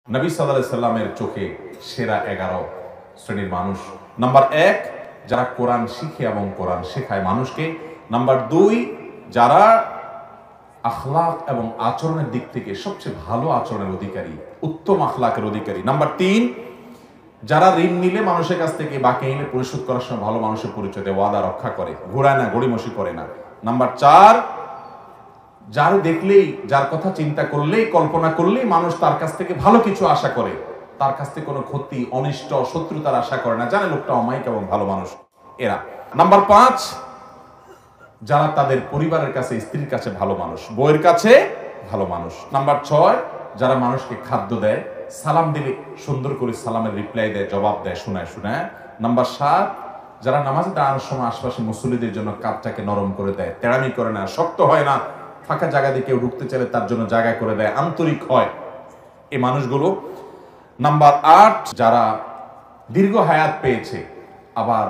নবী সাল্লাল্লাহু আলাইহি সাল্লামের চোখে সেরা 11 শ্রেণীর মানুষ। নাম্বার 1, যারা কোরআন শিখে এবং কোরআন শেখায় মানুষকে। নাম্বার 2, যারা আখলাক এবং আচরণের দিক থেকে সবচেয়ে ভালো আচরণের অধিকারী, উত্তম আখলাকের অধিকারী। নাম্বার 3, যারা ঋণ নিলে মানুষের কাছ থেকে বাকি নিলে পরিশোধ করার সময় ভালো মানুষের পরিচয় দেয়, ওয়াদা রক্ষা করে, ঘোরায় না, গড়িমসি করে না। নাম্বার 4, যার দেখলেই, যার কথা চিন্তা করলেই, কল্পনা করলেই মানুষ তার কাছ থেকে ভালো কিছু আশা করে, তার কাছ থেকে কোনো ক্ষতি, অনিষ্ট, শত্রুতার আশা করে না, জানে লোকটা অমায়িক এবং ভালো মানুষ এরা। নাম্বার 5, যারা তাদের পরিবারের কাছে, স্ত্রীর কাছে ভালো মানুষ, বউয়ের কাছে ভালো মানুষ। নাম্বার 6, যারা মানুষকে খাদ্য দেয়, সালাম দিলে সুন্দর করে সালামের রিপ্লাই দেয়, জবাব দেয়, শোনায়। নাম্বার 7, যারা নামাজে দাঁড়ানোর সময় আশপাশে মুসল্লিদের জন্য কাঁধটাকে নরম করে দেয়, তেড়ামি করে না, শক্ত হয় না, ফাঁকা জায়গা দিয়ে কেউ ঢুকতে চাইলে তার জন্য জায়গা করে দেয়, আন্তরিক হয় এই মানুষগুলো। নাম্বার 8, যারা দীর্ঘ হায়াত পেয়েছে, আবার